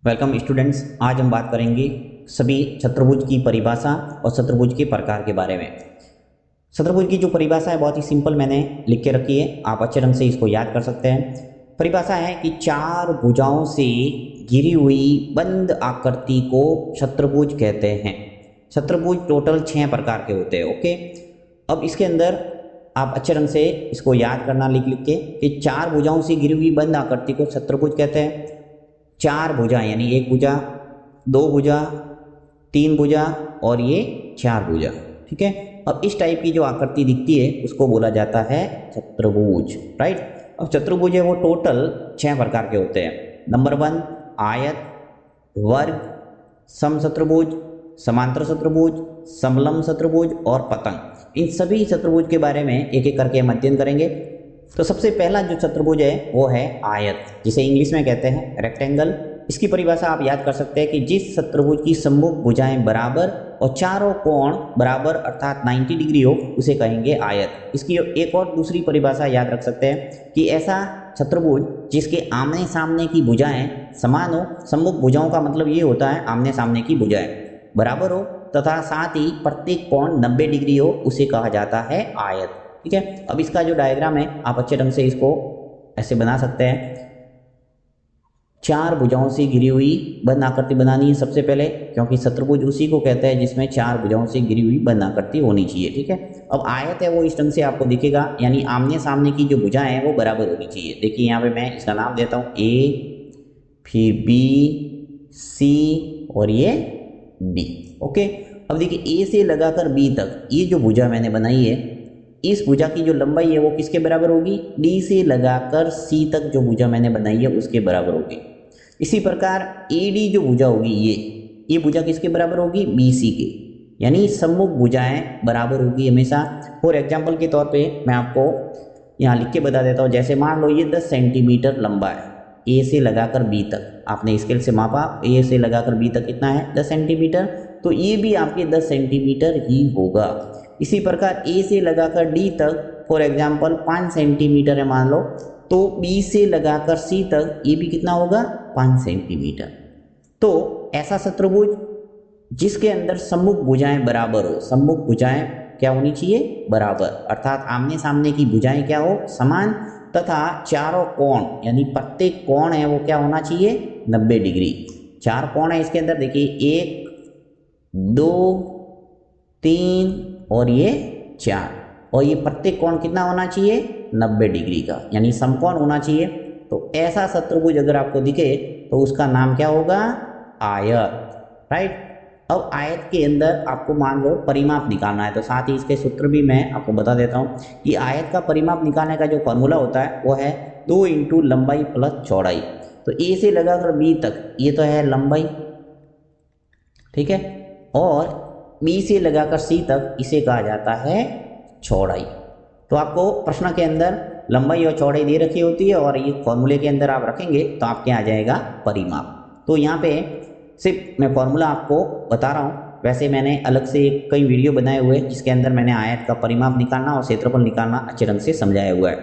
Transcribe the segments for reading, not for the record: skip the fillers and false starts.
Welcome students. आज हम बात करेंगे सभी चतुर्भुज की परिभाषा और चतुर्भुज के प्रकार के बारे में। चतुर्भुज की जो परिभाषा है बहुत ही सिंपल मैंने लिख के रखी है, आप अच्छे ढंग से इसको याद कर सकते हैं। परिभाषा है कि चार भुजाओं से घिरी हुई बंद आकृति को चतुर्भुज कहते हैं। चतुर्भुज टोटल 6 प्रकार के होते हैं। ओके, अब इसके अंदर आप अच्छे ढंग से इसको याद करना लिख लिख के कि चार भुजाओं से घिरी हुई बंद आकृति को चतुर्भुज कहते हैं। चार भुजा यानी एक भुजा, दो भुजा, तीन भुजा और ये चार भुजा। ठीक है, अब इस टाइप की जो आकृति दिखती है उसको बोला जाता है चतुर्भुज। राइट, अब चतुर्भुज है वो टोटल 6 प्रकार के होते हैं। नंबर 1 आयत, वर्ग, समचतुर्भुज, समांतर चतुर्भुज, समलंब चतुर्भुज और पतंग। इन सभी चतुर्भुज के बारे में एक एक करके हम अध्ययन करेंगे। तो सबसे पहला जो चतुर्भुज है वो है आयत, जिसे इंग्लिश में कहते हैं रेक्टेंगल। इसकी परिभाषा आप याद कर सकते हैं कि जिस चतुर्भुज की सम्मुख भुजाएं बराबर और चारों कोण बराबर अर्थात 90 डिग्री हो उसे कहेंगे आयत। इसकी एक और दूसरी परिभाषा याद रख सकते हैं कि ऐसा चतुर्भुज जिसके आमने सामने की भुजाएं समान हो। सम्मुख भुजाओं का मतलब ये होता है आमने सामने की भुजाएं बराबर हो तथा साथ ही प्रत्येक कोण 90 डिग्री हो, उसे कहा जाता है आयत। ठीक है, अब इसका जो डायग्राम है आप अच्छे ढंग से इसको ऐसे बना सकते हैं। चार भुजाओं से घिरी हुई बंद आकृति बनानी है सबसे पहले, क्योंकि चतुर्भुज उसी को कहते हैं जिसमें चार भुजाओं से घिरी हुई बंद आकृति होनी चाहिए। ठीक है, अब आयत है वो इस ढंग से आपको दिखेगा, यानी आमने सामने की जो भुजाएं हैं वो बराबर होनी चाहिए। देखिए यहाँ पे मैं इसका नाम देता हूँ ए, फिर बी, सी और ये डी। ओके, अब देखिए ए से लगाकर बी तक ये जो भुजा मैंने बनाई है, इस भुजा की जो लंबाई है वो किसके बराबर होगी? डी से लगाकर सी तक जो भुजा मैंने बनाई है उसके बराबर होगी। इसी प्रकार ए डी जो भुजा होगी ये भुजा किसके बराबर होगी? बी सी के, यानी सम्मुख भुजाएं बराबर होगी हमेशा। फॉर एग्जाम्पल के तौर पे मैं आपको यहाँ लिख के बता देता हूँ। जैसे मान लो ये 10 सेंटीमीटर लंबा है, ए से लगाकर बी तक आपने स्केल से मापा, ए से लगाकर बी तक कितना है? 10 सेंटीमीटर, तो ये भी आपके 10 सेंटीमीटर ही होगा। इसी प्रकार ए से लगाकर डी तक फॉर एग्जाम्पल 5 सेंटीमीटर है मान लो, तो बी से लगाकर सी तक ये भी कितना होगा? 5 सेंटीमीटर। तो ऐसा चतुर्भुज जिसके अंदर सम्मुख भुजाएं बराबर हो। सम्मुख भुजाएं क्या होनी चाहिए? बराबर, अर्थात आमने सामने की भुजाएं क्या हो? समान, तथा चारों कोण यानी प्रत्येक कोण है वो क्या होना चाहिए? 90 डिग्री। चार कोण है इसके अंदर, देखिए 1, 2, 3 और ये 4, और ये प्रत्येक कोण कितना होना चाहिए? 90 डिग्री का, यानी समकोण होना चाहिए। तो ऐसा चतुर्भुज अगर आपको दिखे तो उसका नाम क्या होगा? आयत। राइट, अब आयत के अंदर आपको मान लो परिमाप निकालना है, तो साथ ही इसके सूत्र भी मैं आपको बता देता हूँ कि आयत का परिमाप निकालने का जो फॉर्मूला होता है वो है 2 इंटू लंबाई प्लस चौड़ाई। तो ए से लगाकर बी तक ये तो है लंबाई, ठीक है, और बी से लगाकर सी तक इसे कहा जाता है चौड़ाई। तो आपको प्रश्न के अंदर लंबाई और चौड़ाई दे रखी होती है और ये फॉर्मूले के अंदर आप रखेंगे तो आपके आ जाएगा परिमाप। तो यहाँ पे सिर्फ मैं फॉर्मूला आपको बता रहा हूँ, वैसे मैंने अलग से कई वीडियो बनाए हुए हैं जिसके अंदर मैंने आयत का परिमाप निकालना और क्षेत्रफल निकालना अच्छे ढंग से समझाया हुआ है।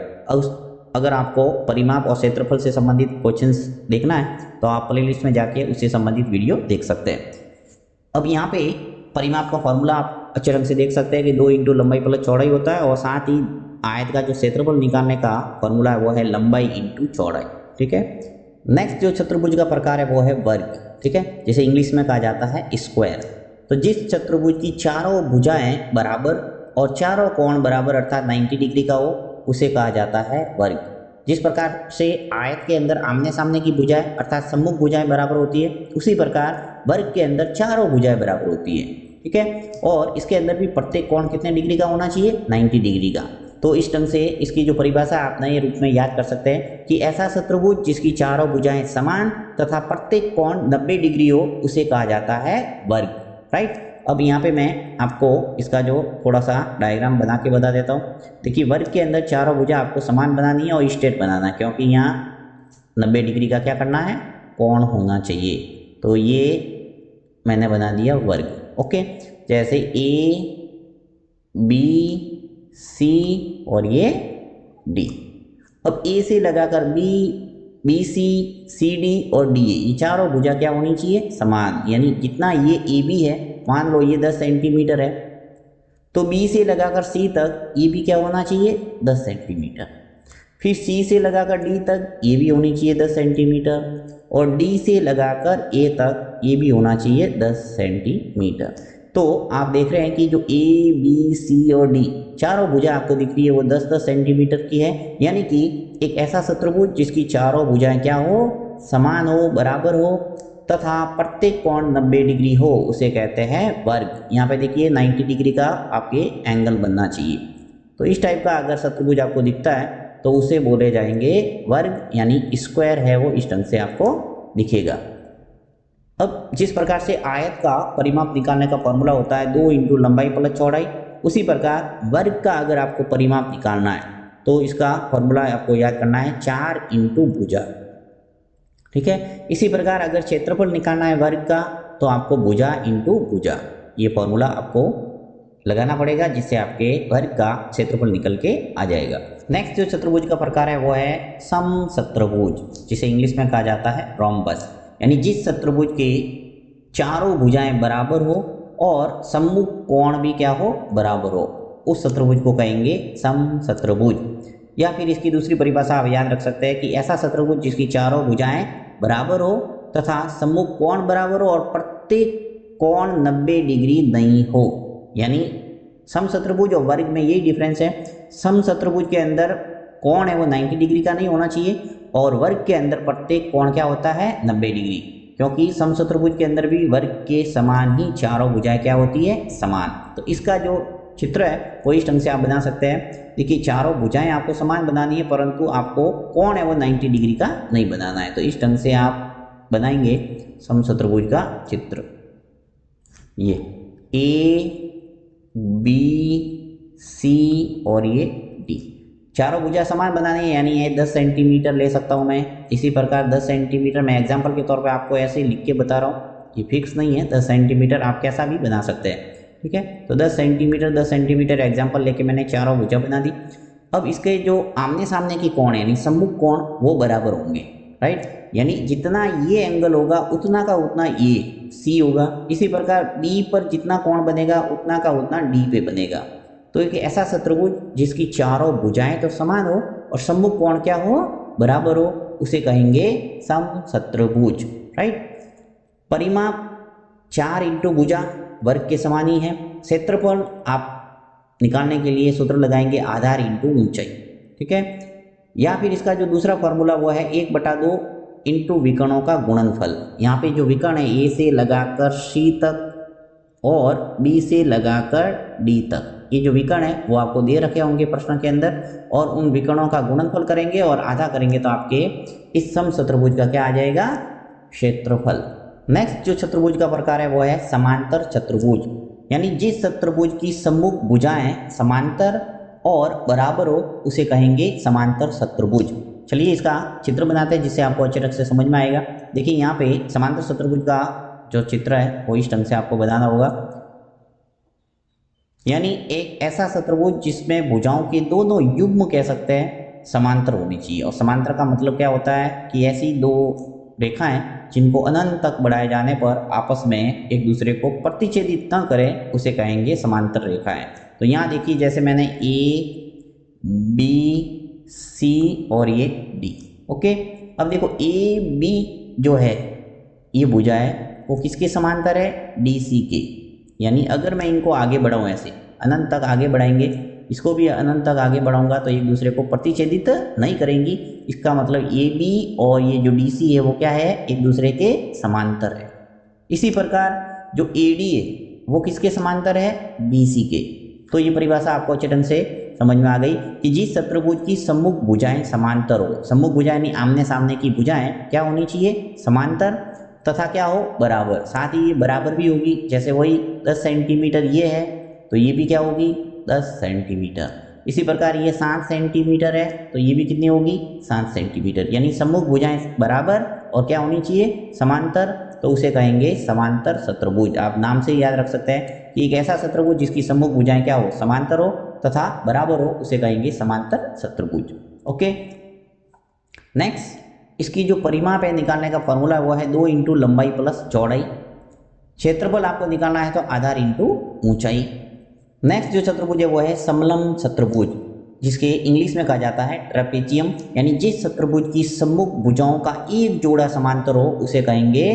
अगर आपको परिमाप और क्षेत्रफल से संबंधित क्वेश्चंस देखना है तो आप प्लेलिस्ट में जाके उससे संबंधित वीडियो देख सकते हैं। अब यहाँ पे परिमाप का फॉर्मूला आप अच्छे ढंग से देख सकते हैं कि 2 इंटू लंबाई प्लस चौड़ाई होता है, और साथ ही आयत का जो क्षेत्रफल निकालने का फॉर्मूला है वो है लंबाई इंटू चौड़ाई। ठीक है, नेक्स्ट जो चतुर्भुज का प्रकार है वो है वर्ग। ठीक है, जिसे इंग्लिश में कहा जाता है स्क्वायर। तो जिस चतुर्भुज की चारों भुजाएं बराबर और चारों कोण बराबर अर्थात 90 डिग्री का हो उसे कहा जाता है वर्ग। जिस प्रकार से आयत के अंदर आमने सामने की भुजाएं अर्थात सम्मुख भुजाएं बराबर होती है, उसी प्रकार वर्ग के अंदर चारों भुजाएं बराबर होती है। ठीक है, और इसके अंदर भी प्रत्येक कोण कितने डिग्री का होना चाहिए? 90 डिग्री का। तो इस ढंग से इसकी जो परिभाषा आप नए रूप में याद कर सकते हैं कि ऐसा चतुर्भुज जिसकी चारों भुजाएं समान तथा प्रत्येक कोण 90 डिग्री हो उसे कहा जाता है वर्ग। राइट, अब यहाँ पे मैं आपको इसका जो थोड़ा सा डायग्राम बना के बता देता हूँ। देखिए वर्ग के अंदर चारों भुजा आपको समान बनानी है और स्ट्रेट बनाना है, क्योंकि यहाँ 90 डिग्री का क्या करना है? कोण होना चाहिए। तो ये मैंने बना दिया वर्ग। ओके, जैसे ए, बी, सी और ये डी। अब ए से लगाकर B B C, C D और डी ए, ये चारों भुजा क्या होनी चाहिए? समान। यानी जितना ये ए बी है, मान लो ये 10 सेंटीमीटर है, तो बी से लगाकर सी तक ये भी क्या होना चाहिए? 10 सेंटीमीटर। फिर सी से लगाकर डी तक ये भी होनी चाहिए 10 सेंटीमीटर, और डी से लगाकर ए तक ये भी होना चाहिए 10 सेंटीमीटर। तो आप देख रहे हैं कि जो ए बी सी और डी चारों भुजा आपको दिख रही है वो 10-10 सेंटीमीटर की है। यानी कि एक ऐसा चतुर्भुज जिसकी चारों भुजाएं क्या हो? समान हो, बराबर हो, तथा प्रत्येक कोण 90 डिग्री हो, उसे कहते हैं वर्ग। यहाँ पे देखिए 90 डिग्री का आपके एंगल बनना चाहिए। तो इस टाइप का अगर चतुर्भुज आपको दिखता है तो उसे बोले जाएंगे वर्ग, यानी स्क्वायर है वो, इस ढंग से आपको दिखेगा। अब जिस प्रकार से आयत का परिमाप निकालने का फॉर्मूला होता है 2 इंटू लंबाई प्लस चौड़ाई, उसी प्रकार वर्ग का अगर आपको परिमाप निकालना है तो इसका फॉर्मूला आपको याद करना है 4 इंटू भुजा। ठीक है, इसी प्रकार अगर क्षेत्रफल निकालना है वर्ग का तो आपको भुजा इंटू भुजा, ये फॉर्मूला आपको लगाना पड़ेगा, जिससे आपके वर्ग का क्षेत्रफल निकल के आ जाएगा। नेक्स्ट जो चतुर्भुज का प्रकार है वो है समचतुर्भुज, जिसे इंग्लिश में कहा जाता है रोम्बस। यानी जिस चतुर्भुज के चारों भुजाएं बराबर हो और सम्मुख कोण भी क्या हो? बराबर हो, उस चतुर्भुज को कहेंगे समचतुर्भुज। या फिर इसकी दूसरी परिभाषा आप याद रख सकते हैं कि ऐसा चतुर्भुज जिसकी चारों भुजाएं बराबर हो तथा सम्मुख कोण बराबर हो और प्रत्येक कोण 90 डिग्री नहीं हो। यानी समचतुर्भुज और वर्ग में यही डिफरेंस है। समचतुर्भुज के अंदर कोण है वो 90 डिग्री का नहीं होना चाहिए, और वर्ग के अंदर प्रत्येक कोण क्या होता है? 90 डिग्री। क्योंकि समचतुर्भुज के अंदर भी वर्ग के समान ही चारों भुजाएं क्या होती है? समान। तो इसका जो चित्र है वो इस ढंग से आप बना सकते हैं। देखिए चारों भुजाएं आपको समान बनानी है, परंतु आपको कोण है वो 90 डिग्री का नहीं बनाना है। तो इस ढंग से आप बनाएंगे समचतुर्भुज का चित्र। ये ए बी सी और ये डी, चारों भुजा समान बनानी है, यानी ये 10 सेंटीमीटर ले सकता हूँ मैं। इसी प्रकार 10 सेंटीमीटर मैं एग्जाम्पल के तौर पे आपको ऐसे लिख के बता रहा हूँ, ये फिक्स नहीं है। 10 सेंटीमीटर आप कैसा भी बना सकते हैं। ठीक है, तो 10 सेंटीमीटर एग्जाम्पल लेके मैंने चारों भुजा बना दी। अब इसके जो आमने सामने की कोण है यानी सम्मुख कोण वो बराबर होंगे, राइट। यानी जितना ये एंगल होगा उतना का उतना ये सी होगा। इसी प्रकार डी पर जितना कोण बनेगा उतना का उतना डी पे बनेगा। तो एक ऐसा चतुर्भुज जिसकी चारों भुजाएं तो समान हो और सम्मुख कोण क्या हो? बराबर हो, उसे कहेंगे समचतुर्भुज, राइट। परिमाप 4 इंटू भुजा, वर्ग के समान ही है। क्षेत्रफल आप निकालने के लिए सूत्र लगाएंगे आधार इंटू ऊंचाई। ठीक है, या फिर इसका जो दूसरा फॉर्मूला वो है 1/2 इंटू विकर्णों का गुणनफल। यहाँ पे जो विकर्ण है ए से लगाकर सी तक और बी से लगाकर डी तक, ये जो विकर्ण है वो आपको दे रखे होंगे प्रश्न के अंदर, और उन विकर्णों का गुणनफल करेंगे और आधा करेंगे तो आपके इस समचतुर्भुज का क्या आ जाएगा? क्षेत्रफल। नेक्स्ट जो चतुर्भुज का प्रकार है वो है समांतर चतुर्भुज। यानी जिस चतुर्भुज की सम्मुख भुजाएं समांतर और बराबर हो उसे कहेंगे समांतर चतुर्भुज। चलिए इसका चित्र बनाते हैं जिससे आपको अच्छे ढंग से समझ में आएगा। देखिए यहाँ पे समांतर चतुर्भुज का जो चित्र है वो इस ढंग से आपको बनाना होगा। यानी एक ऐसा चतुर्भुज जिसमें भुजाओं के दोनों युग्म कह सकते हैं समांतर होनी चाहिए। और समांतर का मतलब क्या होता है कि ऐसी दो रेखाएं जिनको अनंत तक बढ़ाए जाने पर आपस में एक दूसरे को प्रतिच्छेदित न करें उसे कहेंगे समांतर रेखाएं। तो यहाँ देखिए जैसे मैंने ए बी सी और ये डी, ओके। अब देखो ए बी जो है ये भुजा है वो किसके समांतर है? डी सी के। यानी अगर मैं इनको आगे बढ़ाऊँ ऐसे अनंत तक आगे बढ़ाएंगे, इसको भी अनंत तक आगे बढ़ाऊंगा तो एक दूसरे को प्रतिच्छेदित नहीं करेंगी। इसका मतलब ए बी और ये जो डी सी है वो क्या है? एक दूसरे के समांतर है। इसी प्रकार जो ए डी है वो किसके समांतर है? बी सी के। तो ये परिभाषा आपको अच्छे ढंग से समझ में आ गई कि जिस चतुर्भुज की सम्मुख भुजाएं समांतर हो, सम्मुख भुजाएं यानी आमने सामने की भुजाएं क्या होनी चाहिए? समांतर, तथा क्या हो? बराबर। साथ ही ये बराबर भी होगी, जैसे वही 10 सेंटीमीटर ये है तो ये भी क्या होगी? 10 सेंटीमीटर। इसी प्रकार ये 7 सेंटीमीटर है तो ये भी कितनी होगी? 7 सेंटीमीटर। यानी सम्मुख भुजाएं बराबर और क्या होनी चाहिए? समांतर। तो उसे कहेंगे समांतर चतुर्भुज। आप नाम से याद रख सकते हैं कि एक ऐसा चतुर्भुज जिसकी सम्मुख भुजाएं क्या हो? समांतर हो तथा बराबर हो उसे कहेंगे समांतर चतुर्भुज। ओके, नेक्स्ट इसकी जो परिमाप है निकालने का फॉर्मूला वो है 2 इंटू लंबाई प्लस चौड़ाई। क्षेत्रफल आपको निकालना है तो आधार इंटू ऊंचाई। नेक्स्ट जो चतुर्भुज है वो है समलंब चतुर्भुज, जिसके इंग्लिश में कहा जाता है ट्रेपेजियम, यानी जिस चतुर्भुज की सम्मुख भुजाओं का एक जोड़ा समांतर हो उसे कहेंगे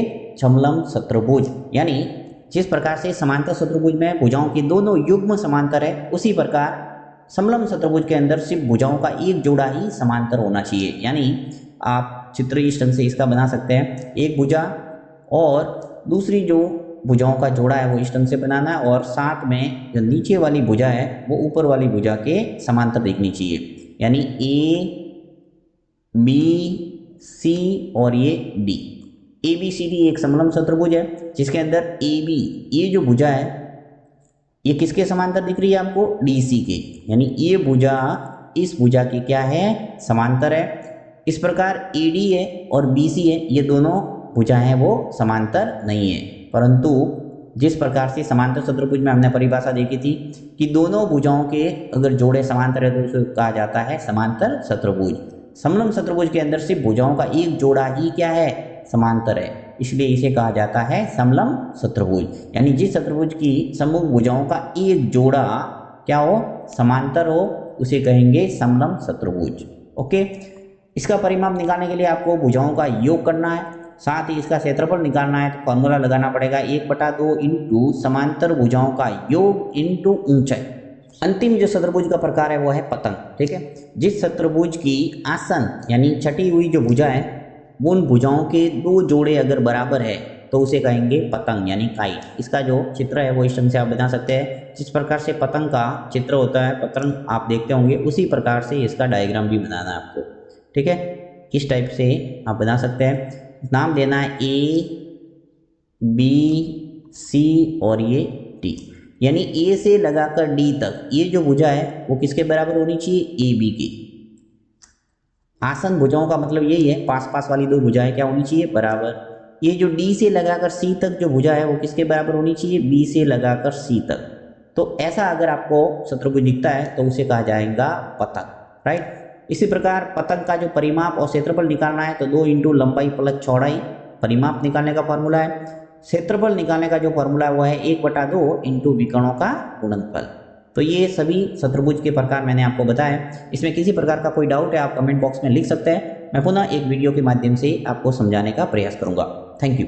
समलंब चतुर्भुज। यानी जिस प्रकार से समांतर चतुर्भुज में भुजाओं की दोनों युग्म समांतर है, उसी प्रकार समलंब चतुर्भुज के अंदर सिर्फ भुजाओं का एक जोड़ा ही समांतर होना चाहिए। यानी आप चित्र इस ढंग से इसका बना सकते हैं, एक भुजा और दूसरी जो भुजाओं का जोड़ा है वो इस ढंग से बनाना है, और साथ में जो नीचे वाली भुजा है वो ऊपर वाली भुजा के समांतर दिखनी चाहिए। यानी ए बी सी और ये D, A B C D एक समलंब चतुर्भुज है जिसके अंदर ए बी, ये जो भुजा है ये किसके समांतर दिख रही है आपको, डी सी के, यानी ये भुजा इस भुजा की क्या है, समांतर है। इस प्रकार ए डी है और बी सी है, ये दोनों भुजा हैं वो समांतर नहीं है, परंतु जिस प्रकार से समांतर चतुर्भुज में हमने परिभाषा देखी थी कि दोनों भुजाओं के अगर जोड़े समांतर है तो उसे कहा जाता है समांतर चतुर्भुज। समलंब चतुर्भुज के अंदर सिर्फ भुजाओं का एक जोड़ा ही क्या है, समांतर है, इसलिए इसे कहा जाता है समलंब चतुर्भुज। यानी जिस चतुर्भुज की सम्मुख भुजाओं का एक जोड़ा क्या हो, समांतर हो, उसे कहेंगे समलंब चतुर्भुज। ओके, इसका परिमाप निकालने के लिए आपको भुजाओं का योग करना है, साथ ही इसका क्षेत्रफल निकालना है तो फॉर्मूला लगाना पड़ेगा 1/2 इंटू समांतर भुजाओं का योग इंटू ऊंचाई। अंतिम जो चतुर्भुज का प्रकार है वो है पतंग। ठीक है, जिस चतुर्भुज की आसन यानी छठी हुई जो भुजा है वो उन भुजाओं के दो जोड़े अगर बराबर है तो उसे कहेंगे पतंग यानी काइट। इसका जो चित्र है वो इस ढंग से आप बना सकते हैं, जिस प्रकार से पतंग का चित्र होता है, पतंग आप देखते होंगे, उसी प्रकार से इसका डायग्राम भी बनाना है आपको। ठीक है, किस टाइप से आप बना सकते हैं, नाम देना है ए बी सी और ये डी, यानी ए से लगाकर डी तक ये जो भुजा है वो किसके बराबर होनी चाहिए, ए बी की। आसन भुजाओं का मतलब यही है, पास पास वाली दो भुजाएं क्या होनी चाहिए, बराबर। ये जो डी से लगाकर सी तक जो भुजा है वो किसके बराबर होनी चाहिए, बी से लगाकर सी तक। तो ऐसा अगर आपको चतुर्भुज दिखता है तो उसे कहा जाएगा पतंग। राइट, इसी प्रकार पतंग का जो परिमाप और क्षेत्रफल निकालना है तो 2 इंटू लंबाई प्लस चौड़ाई परिमाप निकालने का फॉर्मूला है। क्षेत्रफल निकालने का जो फॉर्मूला है वो है 1/2 इंटू विकर्णों का गुणनफल। तो ये सभी चतुर्भुज के प्रकार मैंने आपको बताया। इसमें किसी प्रकार का कोई डाउट है आप कमेंट बॉक्स में लिख सकते हैं, मैं पुनः एक वीडियो के माध्यम से आपको समझाने का प्रयास करूंगा। Thank you.